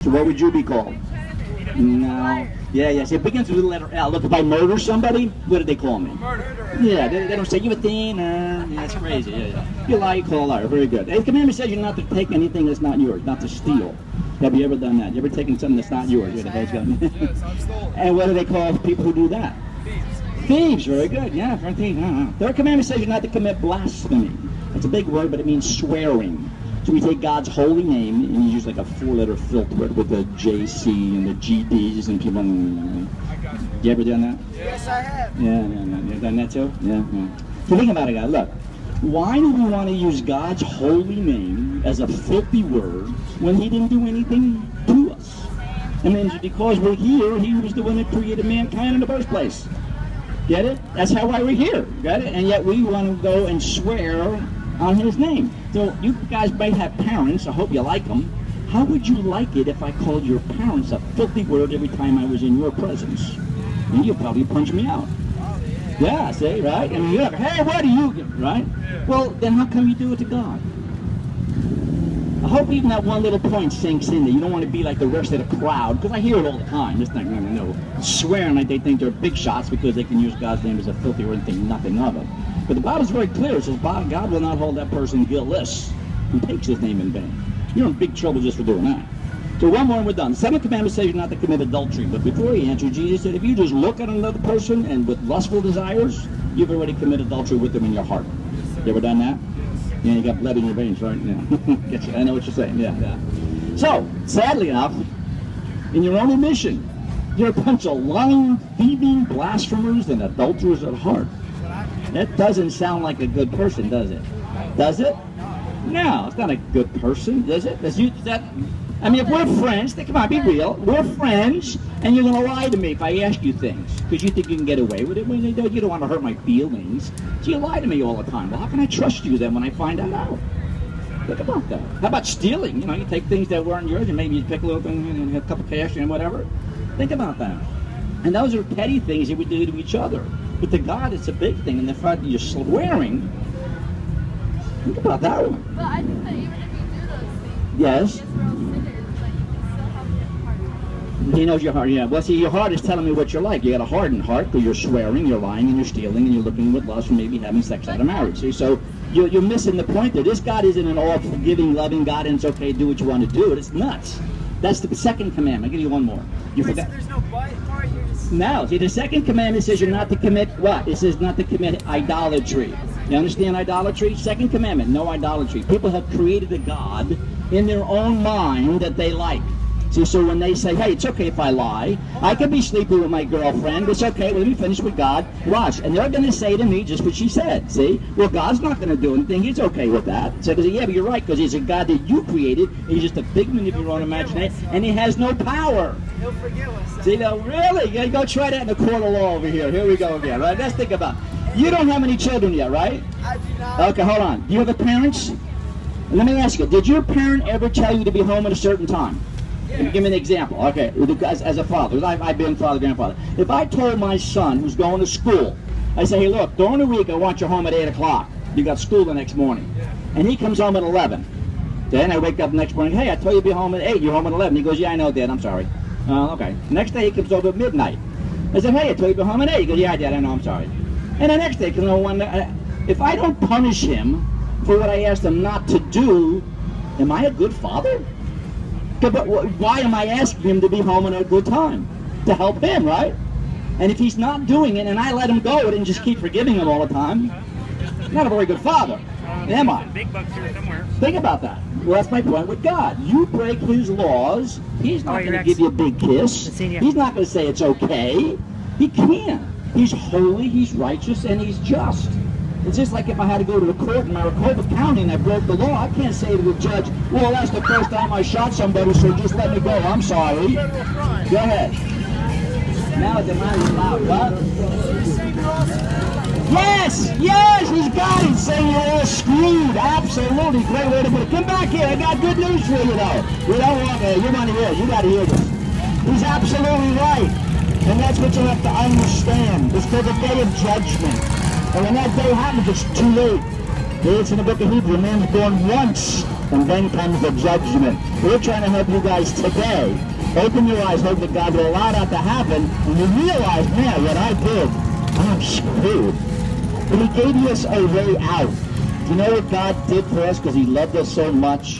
So what would you be called? No. Yeah. See, it begins with the letter L. Look, if I murder somebody, what do they call me? Murderer. Yeah, they don't say, you a thief. Yeah, that's crazy. Yeah. You lie, you call a liar. Very good. The commandment says you're not to take anything that's not yours, not to steal. Have you ever done that? You ever taken something that's not yours? Yes, I've stolen. And what do they call people who do that? Thieves. Thieves, very good. Yeah, for a thief. Third commandment says you're not to commit blasphemy. It's a big word, but it means swearing. So we take God's holy name and you use like a four-letter filter with the JC and the GDs and people. I got you. You ever done that? Yes, I have. Yeah. You done that too? Yeah. So think about it, guys. Look, why do we want to use God's holy name as a filthy word when He didn't do anything to us? I mean, because we're here, He was the one that created mankind in the first place. Get it? That's why we're here. Got it? And yet we want to go and swear on His name. So you guys might have parents. I hope you like them. How would you like it if I called your parents a filthy word every time I was in your presence? And you'd probably punch me out. Yeah, see, right? I mean, you're like, hey, what are you, right? Yeah. Well, then how come you do it to God? I hope even that one little point sinks in that you don't want to be like the rest of the crowd, because I hear it all the time. This thing, swearing like they think they're big shots because they can use God's name as a filthy word and think nothing of it. But the Bible's very clear. It says God will not hold that person guiltless who takes His name in vain. You're in big trouble just for doing that. So one more and we're done. The seventh commandment says you're not to commit adultery. But before He answered, Jesus said, if you just look at another person and with lustful desires, you've already committed adultery with them in your heart. You ever done that? Yeah, you got blood in your veins, right? Yeah. I know what you're saying. Yeah. So, sadly enough, in your own admission, you're a bunch of lying, thieving, blasphemers, and adulterers at heart. That doesn't sound like a good person, does it? Does it? No, it's not a good person, does it? I mean, if we're friends, come on, be real. We're friends, and you're going to lie to me if I ask you things, because you think you can get away with it. When you don't want to hurt my feelings, so you lie to me all the time. Well, how can I trust you then when I find that out? Think about that. How about stealing? You take things that weren't yours, and maybe you pick a little thing and a couple cash and whatever. Think about that. And those are petty things that we do to each other. But to God, it's a big thing. And the fact that you're swearing, think about that one. But I think that even if you do those things, yes. yes, we're all sinners, but you still have a good heart. He knows your heart, yeah. Well, see, your heart is telling me what you're like. You got a hardened heart because you're swearing, you're lying, and you're stealing, and you're looking with lust, and maybe having sex out of marriage. See, so you're missing the point there. This God isn't an all-forgiving, loving God, and it's okay, do what you want to do. It's nuts. That's the second commandment. I'll give you one more. You Wait, forgot. so there's no but part? You're just... No, see, the second commandment says you're not to commit what? It says not to commit idolatry. You understand idolatry? Second commandment, no idolatry. People have created a God in their own mind that they like. See, so when they say, hey, it's okay if I lie, I can be sleeping with my girlfriend, it's okay, well, let me finish with God, watch. And they're going to say to me just what she said, see? Well, God's not going to do anything, He's okay with that. So they say, yeah, but you're right, because He's a God that you created, He's just a figment of your own imagination, and He has no power. He'll forgive us. See, now, really? You go try that in the court of law over here. Here we go again, right? Let's think about it. You don't have any children yet, right? I do not. Okay, hold on. Do you have a parents? Let me ask you, did your parent ever tell you to be home at a certain time? Yeah. Give me an example. Okay, as a father, I've been father, grandfather. If I told my son who's going to school, I say, hey, look, during the week I want you home at 8 o'clock. You got school the next morning. And he comes home at 11. Then I wake up the next morning, hey, I told you to be home at 8. You're home at 11. He goes, yeah, I know, Dad, I'm sorry. Okay. Next day he comes over at midnight. I said, hey, I told you to be home at 8. He goes, yeah, Dad, I know, I'm sorry. And the next day, if I don't punish him for what I asked him not to do, am I a good father? But why am I asking him to be home at a good time? To help him, right? And if he's not doing it and I let him go and just keep forgiving him all the time, I'm not a very good father, am I? Big bucks here somewhere. Think about that. Well, that's my point with God. You break His laws, He's not going to give you a big kiss. He's not going to say it's okay. He can't. He's holy, He's righteous, and He's just. It's just like if I had to go to the court in Maricopa County and I broke the law, I can't say to the judge, well, that's the first time I shot somebody, so just let me go. I'm sorry. Go ahead. Now it's a matter loud, what? Yes, he's got it, saying you're all screwed. Absolutely, great way to put it. Come back here, I got good news for you, though. We don't want to, you want to hear it, you got to hear this. He's absolutely right. And that's what you have to understand. It's called the day of judgment. And when that day happens, it's too late. It's in the book of Hebrews, a man's born once And then comes the judgment. We're trying to help you guys today. Open your eyes, hope that God will allow that to happen, and you realize, man, what I did, I'm screwed. But he gave us a way out. Do you know what God did for us because he loved us so much?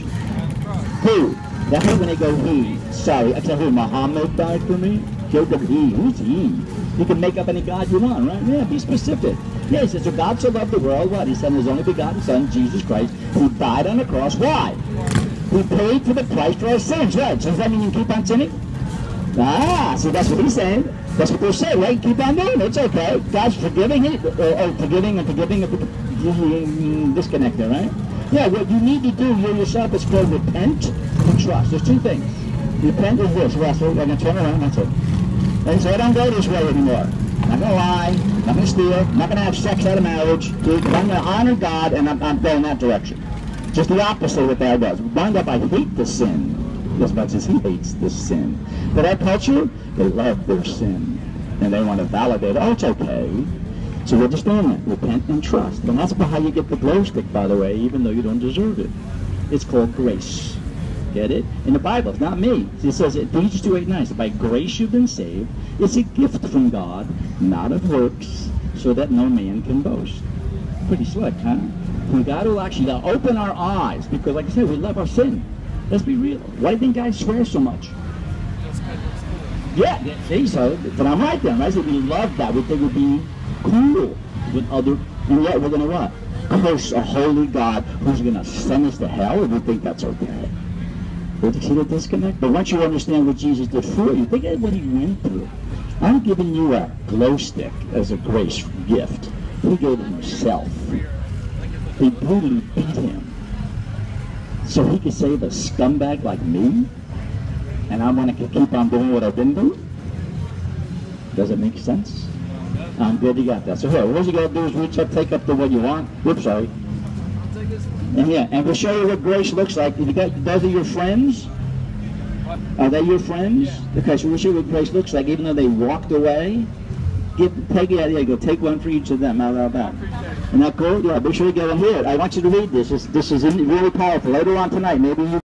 Who? That's when they go, he. Sorry, I tell you, Muhammad died for me. Jacob, he. Who's he? You can make up any God you want, right? Yeah, be specific. Yeah, he says, so God so loved the world, what? He sent his only begotten Son, Jesus Christ, who died on the cross. Why? He paid for the price for our sins, right? So does that mean you keep on sinning? Ah, see, that's what he's saying. That's what they're saying, right? Keep on doing it. It's okay. God's forgiving it, forgiving. Disconnect there, right? Yeah, what you need to do, you yourself, is called repent and trust. There's two things. Repent is this, Russell. I'm going to turn around, that's it. And so I don't go this way anymore. I'm not going to lie, not going to steal, not going to have sex out of marriage. I'm going to honor God, and I'm going that direction. Just the opposite of what that does. Wind up, I hate the sin as much as he hates the sin. But our culture, they love their sin. And they want to validate, oh, it's okay. So we're just doing that. Repent and trust. And that's how you get the glow stick, by the way, even though you don't deserve it. It's called grace. Get it? In the Bible, it's not me. It says, Ephesians 2:8-9, so by grace you've been saved. It's a gift from God, not of works, so that no man can boast. Pretty slick, huh? And God will actually open our eyes, because like I said, we love our sin. Let's be real. Why do you think guys swear so much? Yeah, see, so, but I'm right then, right? So we love that. We think we'd be cool with other, and yet we're going to what? Curse a holy God who's going to send us to hell, and we think that's okay. Did you see the disconnect? But once you understand what Jesus did for you, think of what he went through. I'm giving you a glow stick as a grace gift. He gave it himself. He brutally beat him. So he could save a scumbag like me? And I want to keep on doing what I've been doing? Does it make sense? I'm good you got that. So here, what you got to do is reach up, take up to what you want. Whoops, sorry. And yeah, and we'll show you what grace looks like. If you got, those are your friends? Are they your friends? Yeah. Okay, so we'll show you what grace looks like, even though they walked away. Take it out here, go take one for each of them. How about that? Isn't that cool? Yeah, be sure you get one here. I want you to read this. This is really powerful. Later on tonight, maybe you